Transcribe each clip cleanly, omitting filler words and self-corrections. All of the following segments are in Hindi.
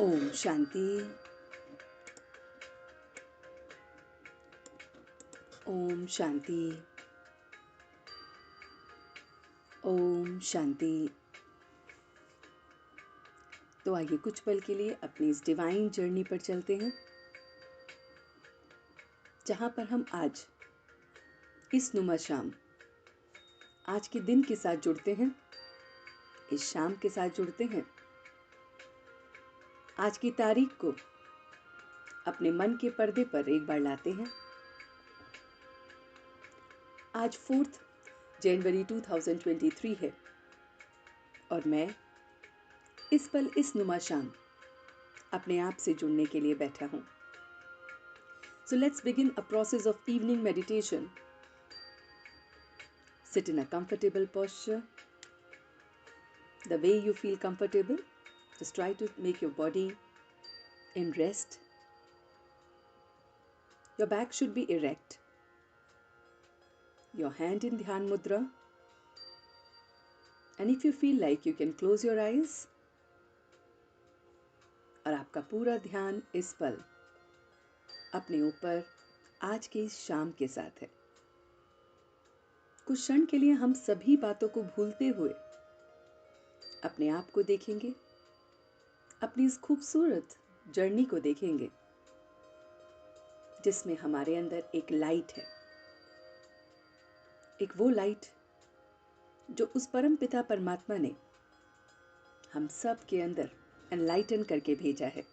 ओम शांति। ओम शांति। ओम शांति। तो आइए कुछ पल के लिए अपनी इस डिवाइन जर्नी पर चलते हैं, जहां पर हम आज इस नुमा शाम आज के दिन के साथ जुड़ते हैं, इस शाम के साथ जुड़ते हैं, आज की तारीख को अपने मन के पर्दे पर एक बार लाते हैं। आज 4 जनवरी 2023 है और मैं इस पल इस नुमा शाम अपने आप से जुड़ने के लिए बैठा हूं। So let's begin a process of evening meditation. Sit in a comfortable posture, the way you feel comfortable. Just try to make your body in rest. Your back should be erect. Your hand in Dhyan Mudra. And if you feel like, you can close your eyes. और आपका पूरा ध्यान इस पल अपने ऊपर आज की इस शाम के साथ है। कुछ क्षण के लिए हम सभी बातों को भूलते हुए अपने आप को देखेंगे, अपनी इस खूबसूरत जर्नी को देखेंगे, जिसमें हमारे अंदर एक लाइट है, एक वो लाइट जो उस परम पिता परमात्मा ने हम सब के अंदर एनलाइटन करके भेजा है।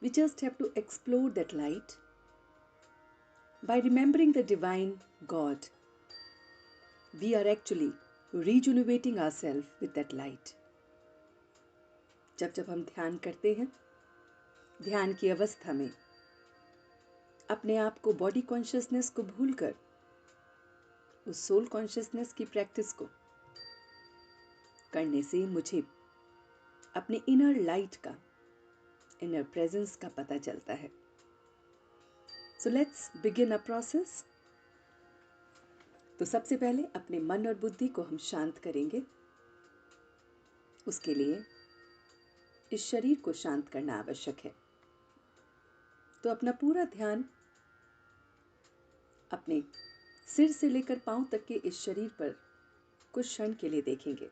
We just have to explore that light by remembering the divine God. We are actually rejuvenating ourselves with that light. जब हम ध्यान करते हैं, ध्यान की अवस्था में अपने आप को बॉडी कॉन्शियसनेस को भूलकर उस सोल कॉन्शियसनेस की प्रैक्टिस को करने से मुझे अपने इनर लाइट का, इनर प्रेजेंस का पता चलता है। So let's begin a process. तो सबसे पहले अपने मन और बुद्धि को हम शांत करेंगे। उसके लिए इस शरीर को शांत करना आवश्यक है। तो अपना पूरा ध्यान अपने सिर से लेकर पांव तक के इस शरीर पर कुछ क्षण के लिए देखेंगे।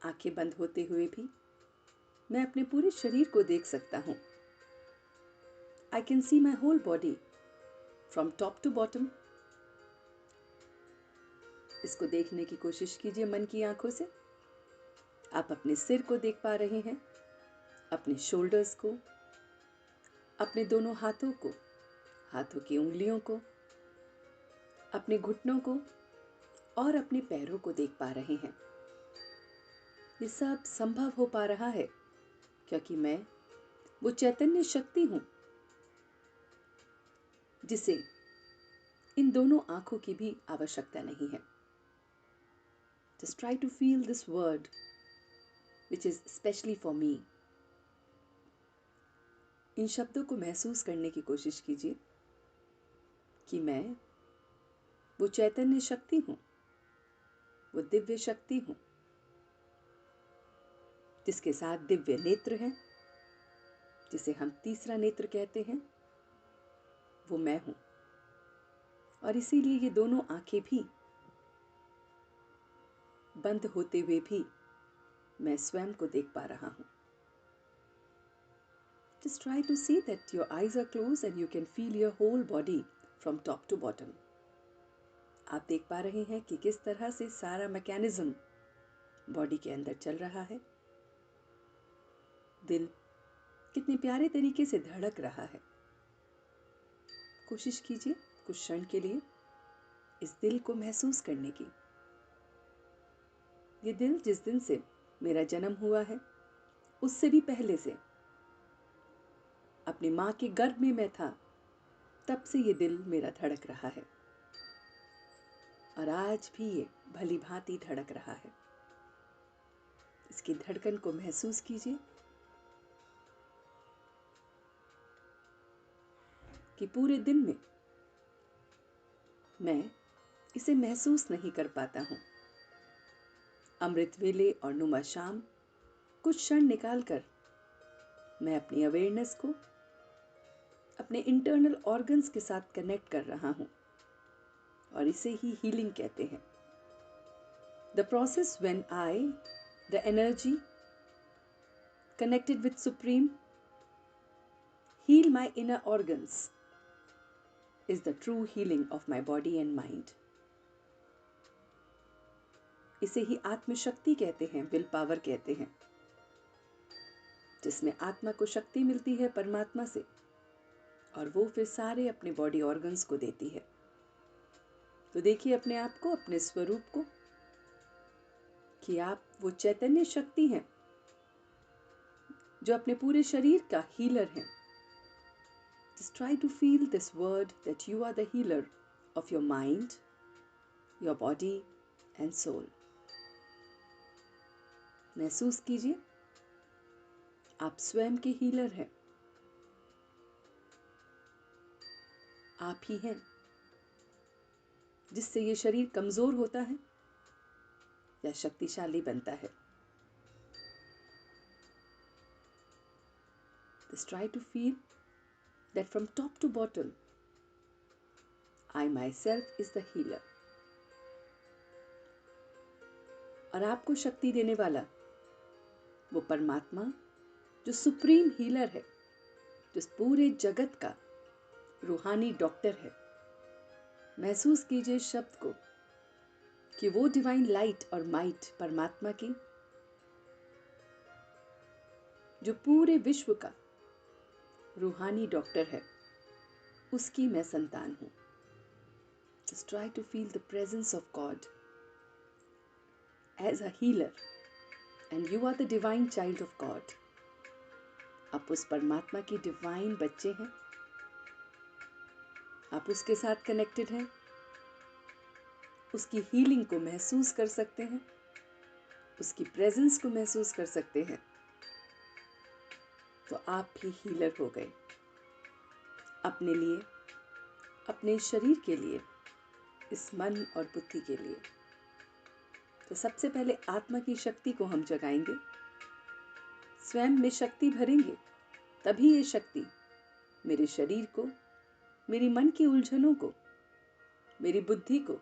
आंखें बंद होते हुए भी मैं अपने पूरे शरीर को देख सकता हूं। I can see my whole body from top to bottom. इसको देखने की कोशिश कीजिए मन की आंखों से। आप अपने सिर को देख पा रहे हैं, अपने शोल्डर्स को, अपने दोनों हाथों को, हाथों की उंगलियों को, अपने घुटनों को और अपने पैरों को देख पा रहे हैं। ये सब संभव हो पा रहा है क्योंकि मैं वो चैतन्य शक्ति हूं जिसे इन दोनों आंखों की भी आवश्यकता नहीं है। Just try to feel this word which is especially for me. इन शब्दों को महसूस करने की कोशिश कीजिए कि मैं वो चैतन्य शक्ति हूं, वो दिव्य शक्ति हूं जिसके साथ दिव्य नेत्र हैं, जिसे हम तीसरा नेत्र कहते हैं, वो मैं हूं। और इसीलिए ये दोनों आंखें भी बंद होते हुए भी मैं स्वयं को देख पा रहा हूं। Just try to see that your eyes are closed and you can feel your whole body from top to bottom. आप देख पा रहे हैं कि किस तरह से सारा मैकेनिज्म बॉडी के अंदर चल रहा है। दिल कितने प्यारे तरीके से धड़क रहा है। कोशिश कीजिए कुछ क्षण के लिए इस दिल को महसूस करने की। ये दिल जिस दिन से मेरा जन्म हुआ है, उससे भी पहले से अपनी माँ के गर्भ में मैं था, तब से ये दिल मेरा धड़क रहा है और आज भी ये भली भांति धड़क रहा है। इसकी धड़कन को महसूस कीजिए कि पूरे दिन में मैं इसे महसूस नहीं कर पाता हूं। अमृत वेले और नुमा शाम कुछ क्षण निकालकर मैं अपनी अवेयरनेस को अपने इंटरनल ऑर्गन्स के साथ कनेक्ट कर रहा हूँ और इसे ही हीलिंग कहते हैं। The process when I, the energy connected with Supreme, heal my inner organs is the true healing of my body and mind. इसे ही आत्मशक्ति कहते हैं, विल पावर कहते हैं, जिसमें आत्मा को शक्ति मिलती है परमात्मा से और वो फिर सारे अपने बॉडी ऑर्गन्स को देती है। तो देखिए अपने आप को, अपने स्वरूप को, कि आप वो चैतन्य शक्ति हैं जो अपने पूरे शरीर का हीलर है। Just try to feel this word that you are the healer of your mind, your body and soul. महसूस कीजिए आप स्वयं के हीलर हैं। आप ही हैं जिससे ये शरीर कमजोर होता है या शक्तिशाली बनता है। Just try to feel that from top to bottom, I myself is the healer. और आपको शक्ति देने वाला वो परमात्मा जो सुप्रीम हीलर है, जो इस पूरे जगत का रूहानी डॉक्टर है। महसूस कीजिए शब्द को कि वो डिवाइन लाइट और माइट परमात्मा की जो पूरे विश्व का रूहानी डॉक्टर है, उसकी मैं संतान हूं। Just try to feel the presence of God as a healer and you are the divine child of God. आप उस परमात्मा की डिवाइन बच्चे हैं, आप उसके साथ कनेक्टेड हैं, उसकी हीलिंग को महसूस कर सकते हैं, उसकी प्रेजेंस को महसूस कर सकते हैं। तो आप भी हीलर हो गए अपने लिए, अपने शरीर के लिए, इस मन और बुद्धि के लिए। तो सबसे पहले आत्मा की शक्ति को हम जगाएंगे, स्वयं में शक्ति भरेंगे, तभी ये शक्ति मेरे शरीर को, मेरी मन की उलझनों को, मेरी बुद्धि को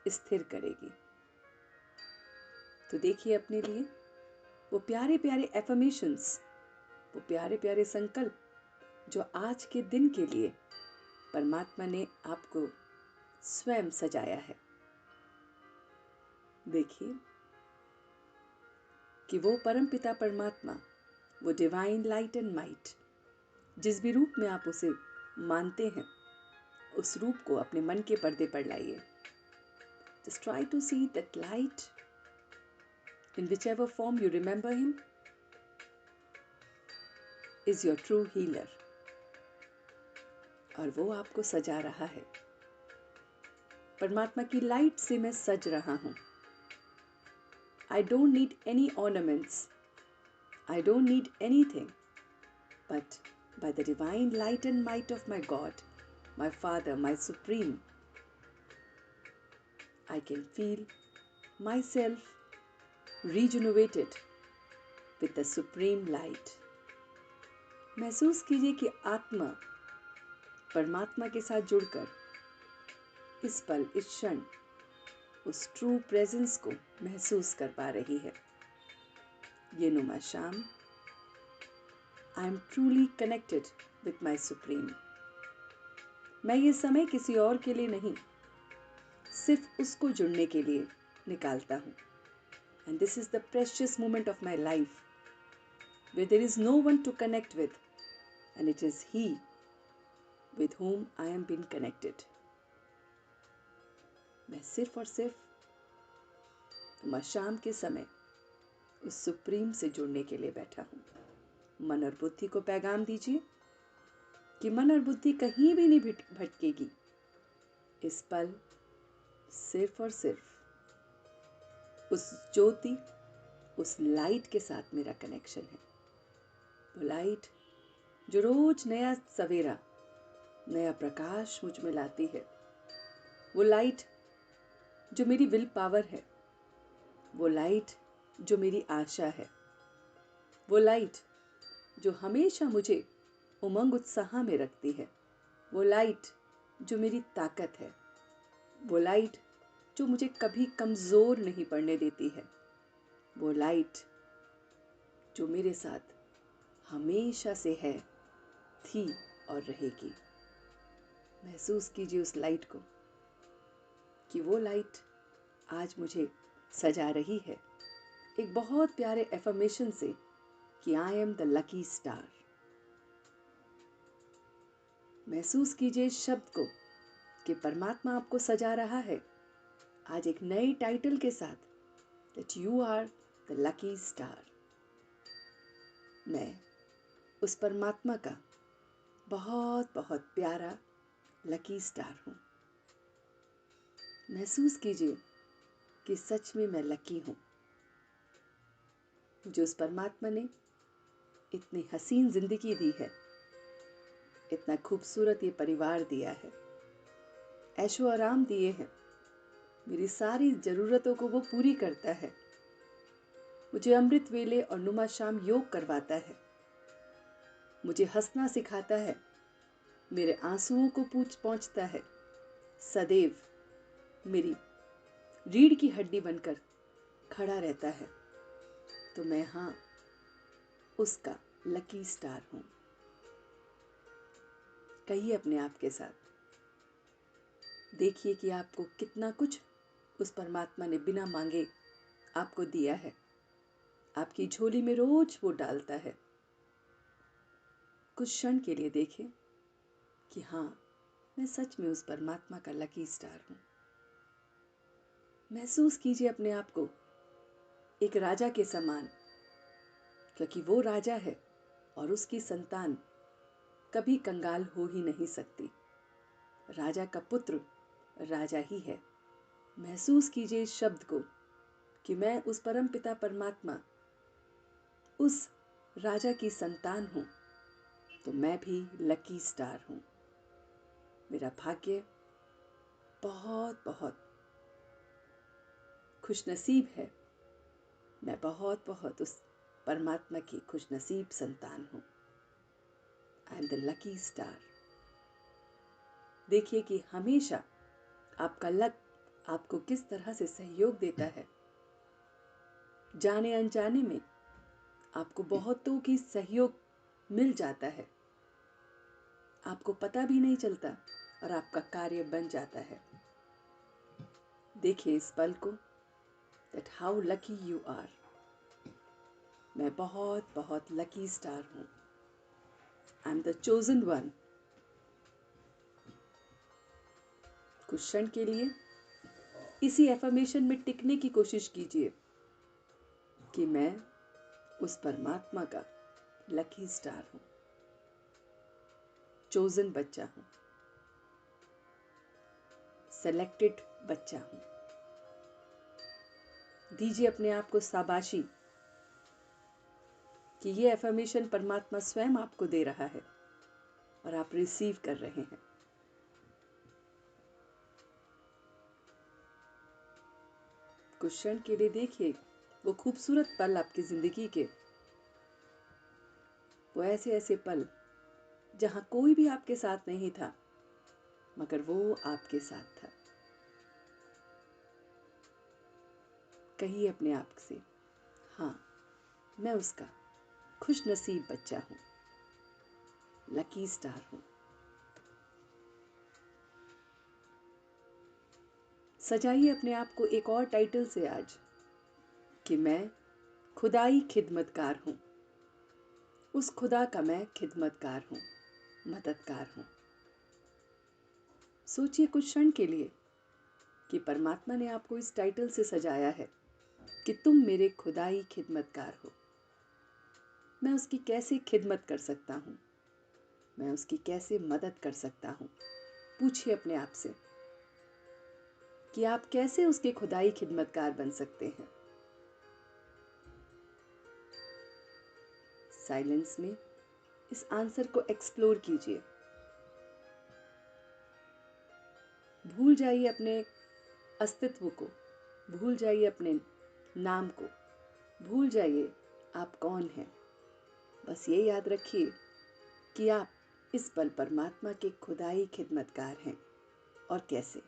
स्थिर करेगी। तो देखिए अपने लिए वो प्यारे प्यारे एफर्मेशंस, वो प्यारे प्यारे संकल्प जो आज के दिन के लिए परमात्मा ने आपको स्वयं सजाया है। देखिए कि वो परमपिता परमात्मा, वो डिवाइन लाइट एंड माइट, जिस भी रूप में आप उसे मानते हैं, उस रूप को अपने मन के पर्दे पर लाइए। Just try to see that light in whichever form you remember him is your true healer. और वो आपको सजा रहा है। परमात्मा की लाइट से मैं सज रहा हूं। I don't need any ornaments. I don't need anything. But by the divine light and might of my God, my Father, my Supreme, I can feel myself regenerated with the Supreme Light. महसूस कीजिए कि आत्मा परमात्मा के साथ जुड़कर इस पल, इस क्षण उस ट्रू प्रेजेंस को महसूस कर पा रही है। ये नुमा शाम, I am truly connected with my supreme. मैं ये समय किसी और के लिए नहीं, सिर्फ उसको जुड़ने के लिए निकालता हूँ। And this is the precious moment of my life where there is no one to connect with, and it is He with whom I am being connected. मैं सिर्फ और सिर्फ शाम के समय उस सुप्रीम से जुड़ने के लिए बैठा हूँ। मन और बुद्धि को पैगाम दीजिए कि मन और बुद्धि कहीं भी नहीं भटकेगी। इस पल सिर्फ और सिर्फ उस ज्योति, उस लाइट के साथ मेरा कनेक्शन है। वो लाइट जो रोज नया सवेरा, नया प्रकाश मुझ में लाती है। वो लाइट जो मेरी विल पावर है। वो लाइट जो मेरी आशा है। वो लाइट जो हमेशा मुझे उमंग उत्साह में रखती है, वो लाइट जो मेरी ताकत है, वो लाइट जो मुझे कभी कमज़ोर नहीं पड़ने देती है, वो लाइट जो मेरे साथ हमेशा से है, थी और रहेगी। महसूस कीजिए उस लाइट को कि वो लाइट आज मुझे सजा रही है एक बहुत प्यारे एफर्मेशन से कि I am the lucky star. महसूस कीजिए इस शब्द को कि परमात्मा आपको सजा रहा है आज एक नए टाइटल के साथ, that you are the lucky star. मैं उस परमात्मा का बहुत बहुत प्यारा लकी स्टार हूँ। महसूस कीजिए कि सच में मैं लकी हूँ। मुझे उस परमात्मा ने इतनी हसीन जिंदगी दी है, इतना खूबसूरत ये परिवार दिया है, ऐशो आराम दिए हैं, मेरी सारी ज़रूरतों को वो पूरी करता है। मुझे अमृत वेले और नुमा शाम योग करवाता है, मुझे हंसना सिखाता है, मेरे आंसुओं को पहुँचता है, सदैव मेरी रीढ़ की हड्डी बनकर खड़ा रहता है। तो मैं हाँ उसका लकी स्टार हूँ। कहिए अपने आप के साथ, देखिए कि आपको कितना कुछ उस परमात्मा ने बिना मांगे आपको दिया है। आपकी झोली में रोज वो डालता है। कुछ क्षण के लिए देखें कि हाँ मैं सच में उस परमात्मा का लकी स्टार हूँ। महसूस कीजिए अपने आप को एक राजा के समान, क्योंकि वो राजा है और उसकी संतान कभी कंगाल हो ही नहीं सकती। राजा का पुत्र राजा ही है। महसूस कीजिए इस शब्द को कि मैं उस परम पिता परमात्मा उस राजा की संतान हूँ, तो मैं भी लकी स्टार हूँ। मेरा भाग्य बहुत बहुत खुशनसीब है। मैं बहुत बहुत उस परमात्मा की खुशनसीब संतान हूँ। I am the lucky star. देखिए कि हमेशा आपका लक आपको किस तरह से सहयोग देता है। जाने अनजाने में आपको बहुतों की सहयोग मिल जाता है, आपको पता भी नहीं चलता और आपका कार्य बन जाता है। देखिए इस पल को, that how lucky you are। मैं बहुत बहुत लकी स्टार हूँ। I am the chosen one. कुछ क्षण के लिए इसी एफर्मेशन में टिकने की कोशिश कीजिए कि मैं उस परमात्मा का लकी स्टार हूँ, चोजन बच्चा हूँ, सेलेक्टेड बच्चा हूँ। दीजिए अपने आप को शाबाशी कि ये एफर्मेशन परमात्मा स्वयं आपको दे रहा है और आप रिसीव कर रहे हैं। कुछ क्षण के लिए देखिए वो खूबसूरत पल आपकी जिंदगी के, वो ऐसे ऐसे पल जहां कोई भी आपके साथ नहीं था, मगर वो आपके साथ था। कहिए अपने आप से, हाँ मैं उसका खुश नसीब बच्चा हूँ, लकी स्टार हूँ। सजाइए अपने आप को एक और टाइटल से आज कि मैं खुदाई खिदमतकार हूँ। उस खुदा का मैं खिदमतकार हूँ, मददगार हूँ। सोचिए कुछ क्षण के लिए कि परमात्मा ने आपको इस टाइटल से सजाया है कि तुम मेरे खुदाई खिदमतकार हो। मैं उसकी कैसे खिदमत कर सकता हूँ, मैं उसकी कैसे मदद कर सकता हूँ। पूछिए अपने आप से कि आप कैसे उसके खुदाई खिदमतकार बन सकते हैं। साइलेंस में इस आंसर को एक्सप्लोर कीजिए। भूल जाइए अपने अस्तित्व को, भूल जाइए अपने नाम को, भूल जाइए आप कौन हैं। बस ये याद रखिए कि आप इस पल परमात्मा के खुदाई खिदमतगार हैं। और कैसे?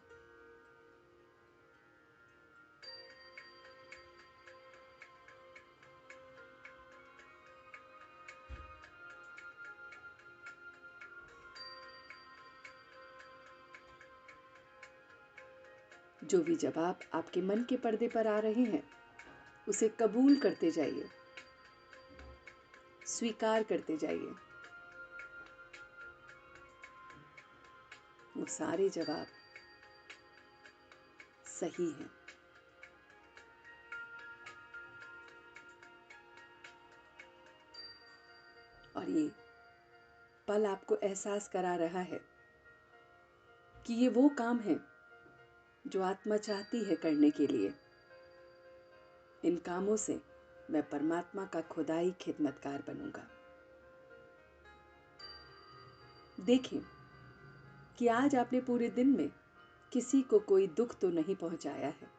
जो भी जवाब आपके मन के पर्दे पर आ रहे हैं, उसे कबूल करते जाइए, स्वीकार करते जाइए। वो सारे जवाब सही हैं। और ये पल आपको एहसास करा रहा है कि ये वो काम है जो आत्मा चाहती है करने के लिए। इन कामों से मैं परमात्मा का खुदाई खिदमतगार बनूंगा। देखें कि आज आपने पूरे दिन में किसी को कोई दुख तो नहीं पहुंचाया है।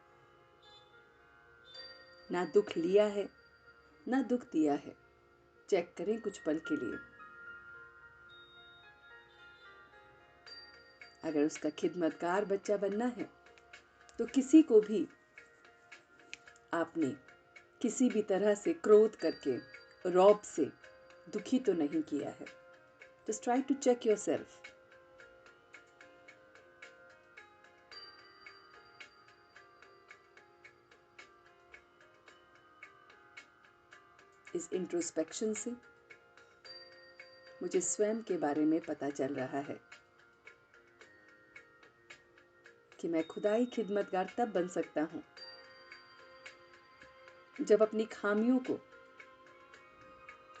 ना दुख लिया है, ना दुख दिया है। चेक करें कुछ पल के लिए। अगर उसका खिदमतगार बच्चा बनना है तो किसी को भी आपने किसी भी तरह से क्रोध करके, रौब से दुखी तो नहीं किया है। Just try to check yourself. इस इंट्रोस्पेक्शन से मुझे स्वयं के बारे में पता चल रहा है कि मैं खुदाई खिदमतगार तब बन सकता हूं जब अपनी खामियों को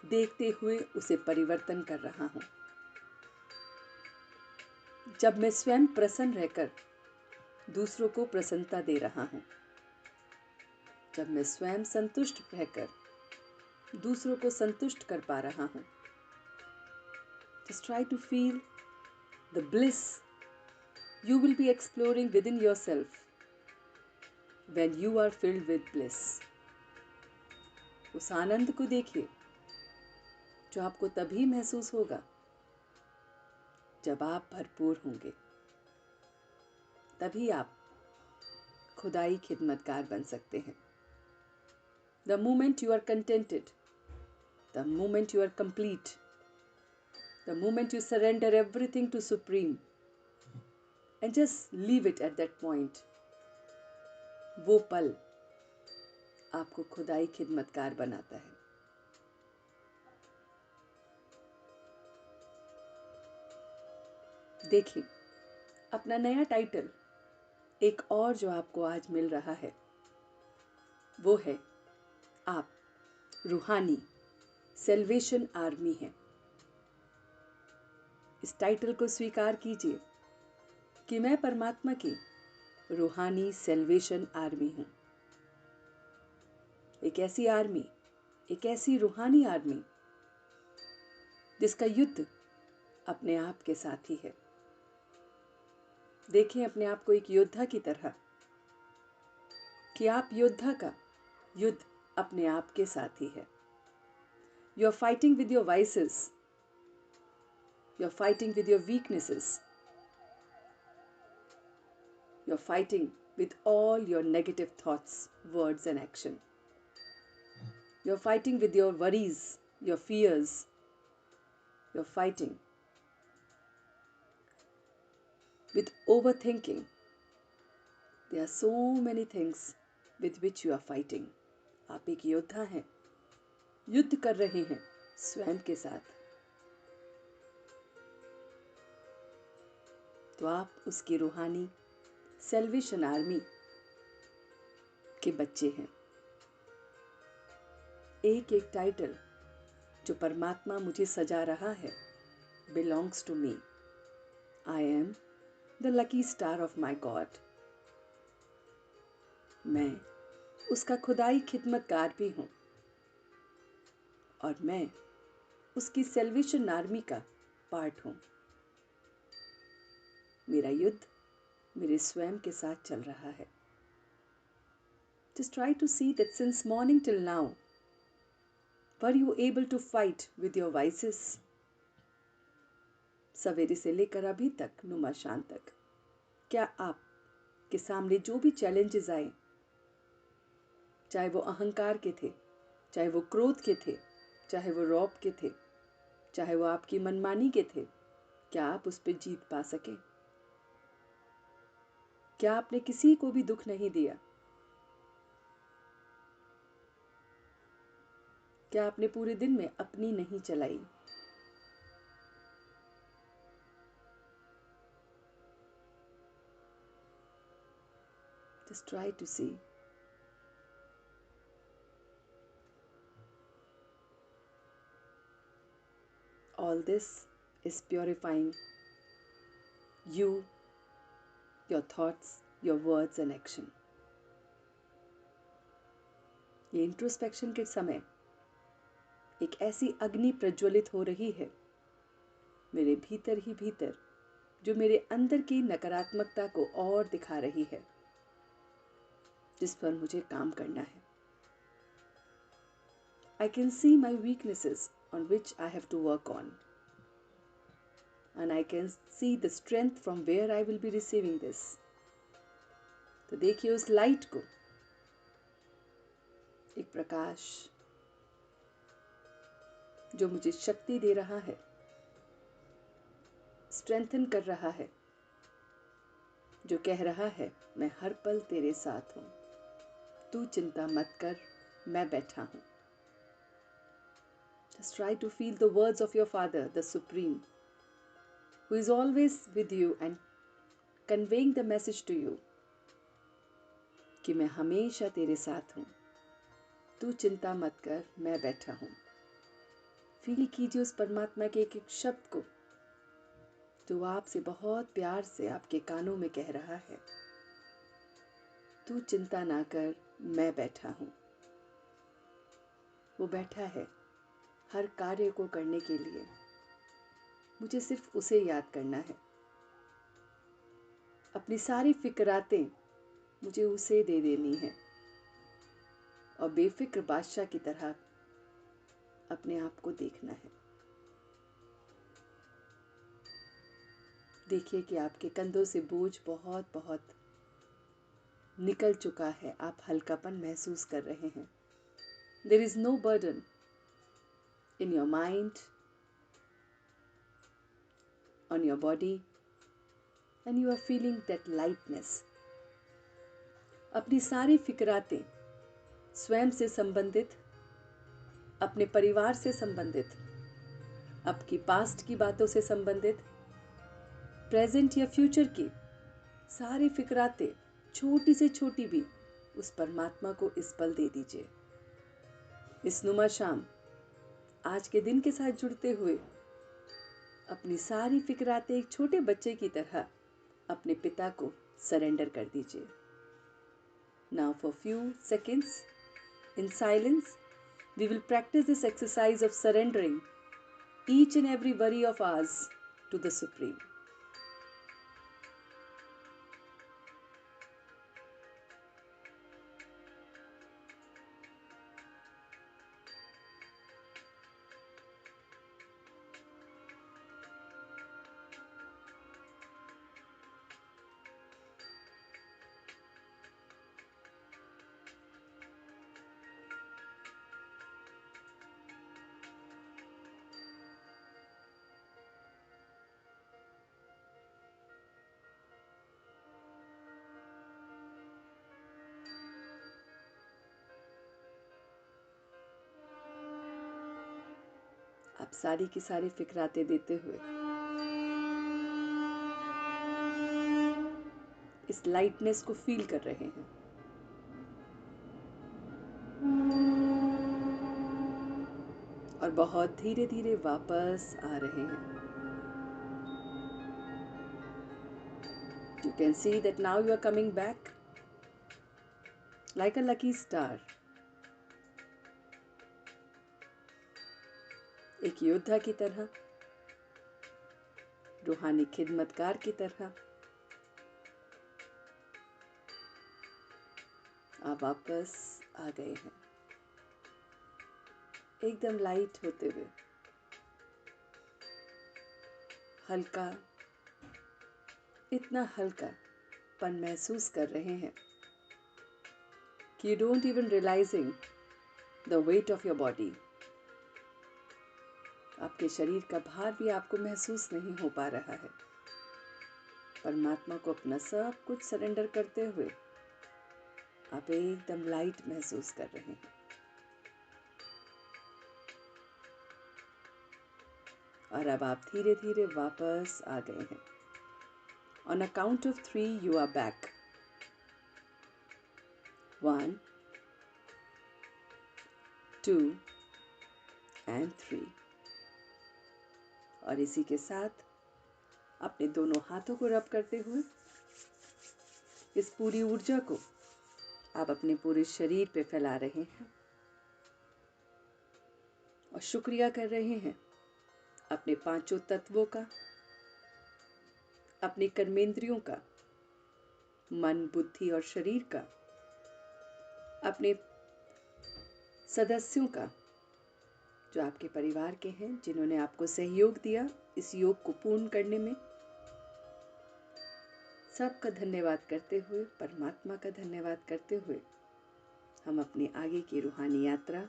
देखते हुए उसे परिवर्तन कर रहा हूं। जब मैं स्वयं प्रसन्न रहकर दूसरों को प्रसन्नता दे रहा हूं। जब मैं स्वयं संतुष्ट रहकर दूसरों को संतुष्ट कर पा रहा हूं। Just try to feel the bliss you will be exploring within yourself when you are filled with bliss. उस आनंद को देखिए जो आपको तभी महसूस होगा जब आप भरपूर होंगे। तभी आप खुदाई खिदमतगार बन सकते हैं। The moment you are contented, the moment you are complete, the moment you surrender everything to Supreme and just leave it at that point, वो पल आपको खुदाई खिदमतगार बनाता है। देखिए, अपना नया टाइटल एक और जो आपको आज मिल रहा है वो है आप रूहानी सेल्वेशन आर्मी हैं। इस टाइटल को स्वीकार कीजिए कि मैं परमात्मा की रूहानी सेल्वेशन आर्मी हूं। एक ऐसी आर्मी, एक ऐसी रूहानी आर्मी जिसका युद्ध अपने आप के साथ ही है। देखें अपने आप को एक योद्धा की तरह कि आप योद्धा का युद्ध अपने आप के साथ ही है। You are fighting with your vices, you are fighting with your weaknesses, you are fighting with all your negative thoughts, words, and action. You're fighting with your worries, your fears. You're fighting with overthinking. There are so many things with which you are fighting. आप एक योद्धा हैं, युद्ध कर रहे हैं स्वयं के साथ। तो आप उसकी रूहानी सेल्वेशन आर्मी के बच्चे हैं। एक एक टाइटल जो परमात्मा मुझे सजा रहा है belongs to me. I am the lucky star of my God. मैं उसका खुदाई खिदमतगार भी हूं और मैं उसकी सेल्वेशन आर्मी का पार्ट हूं। मेरा युद्ध मेरे स्वयं के साथ चल रहा है। Just try to see that since morning till now, Were you able to fight with your vices? सवेरे से लेकर अभी तक, नुमा शाम तक, क्या आप के सामने जो भी चैलेंजेस आए, चाहे वो अहंकार के थे, चाहे वो क्रोध के थे, चाहे वो रौब के थे, चाहे वो आपकी मनमानी के थे, क्या आप उस पर जीत पा सके? क्या आपने किसी को भी दुख नहीं दिया? क्या आपने पूरे दिन में अपनी नहीं चलाई? Just try to see. All this is purifying you, your thoughts, your words and action. ये इंट्रोस्पेक्शन के समय एक ऐसी अग्नि प्रज्वलित हो रही है मेरे भीतर ही भीतर, जो मेरे अंदर की नकारात्मकता को और दिखा रही है, जिस पर मुझे काम करना है. I can see my weaknesses on which I have to work on. And I can see the strength from where I will be receiving this. तो देखिए उस लाइट को, एक प्रकाश जो मुझे शक्ति दे रहा है, स्ट्रेंथन कर रहा है, जो कह रहा है मैं हर पल तेरे साथ हूं, तू चिंता मत कर, मैं बैठा हूं. Just try to feel the words of your Father, the Supreme, who is always with you and conveying the message to you कि मैं हमेशा तेरे साथ हूं, तू चिंता मत कर, मैं बैठा हूं. फील कीजिए उस परमात्मा के एक एक शब्द को जो आपसे बहुत प्यार से आपके कानों में कह रहा है, तू चिंता ना कर, मैं बैठा हूं. वो बैठा है हर कार्य को करने के लिए. मुझे सिर्फ उसे याद करना है. अपनी सारी फिक्रातें मुझे उसे दे देनी है और बेफिक्र बादशाह की तरह अपने आप को देखना है. देखिए कि आपके कंधों से बोझ बहुत बहुत निकल चुका है. आप हल्कापन महसूस कर रहे हैं. There is no burden in your mind, on your body, and you are feeling that lightness. अपनी सारी फिक्रातें स्वयं से संबंधित, अपने परिवार से संबंधित, आपकी पास्ट की बातों से संबंधित, प्रेजेंट या फ्यूचर की सारी फिक्रातें, छोटी से छोटी भी, उस परमात्मा को इस पल दे दीजिए. इस नुमा शाम आज के दिन के साथ जुड़ते हुए अपनी सारी फिक्रातें एक छोटे बच्चे की तरह अपने पिता को सरेंडर कर दीजिए. Now for few seconds in silence we will practice this exercise of surrendering each and every worry of ours to the Supreme. आप सारी की सारी फिक्रातें देते हुए इस लाइटनेस को फील कर रहे हैं. और बहुत धीरे धीरे वापस आ रहे हैं. You can see that now you are coming back like a lucky star. एक योद्धा की तरह, रूहानी खिदमतकार की तरह आप वापस आ गए हैं. एकदम लाइट होते हुए, हल्का, इतना हल्का पन महसूस कर रहे हैं कि you don't even realising the weight of your body. आपके शरीर का भार भी आपको महसूस नहीं हो पा रहा है। परमात्मा को अपना सब कुछ सरेंडर करते हुए आप एकदम लाइट महसूस कर रहे हैं। और अब आप धीरे धीरे वापस आ गए हैं। On a count of 3 you are back. 1 2 and 3। और इसी के साथ अपने दोनों हाथों को रब करते हुए इस पूरी ऊर्जा को आप अपने पूरे शरीर पे फैला रहे हैं और शुक्रिया कर रहे हैं अपने पांचों तत्वों का, अपने कर्मेंद्रियों का, मन, बुद्धि और शरीर का, अपने सदस्यों का जो आपके परिवार के हैं, जिन्होंने आपको सहयोग दिया इस योग को पूर्ण करने में। सबका धन्यवाद करते हुए, परमात्मा का धन्यवाद करते हुए हम अपनी आगे की रूहानी यात्रा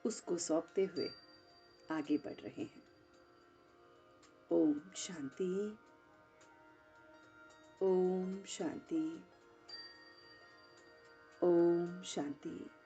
उसको सौंपते हुए आगे बढ़ रहे हैं। ओम शांति, ओम शांति, ओम शांति।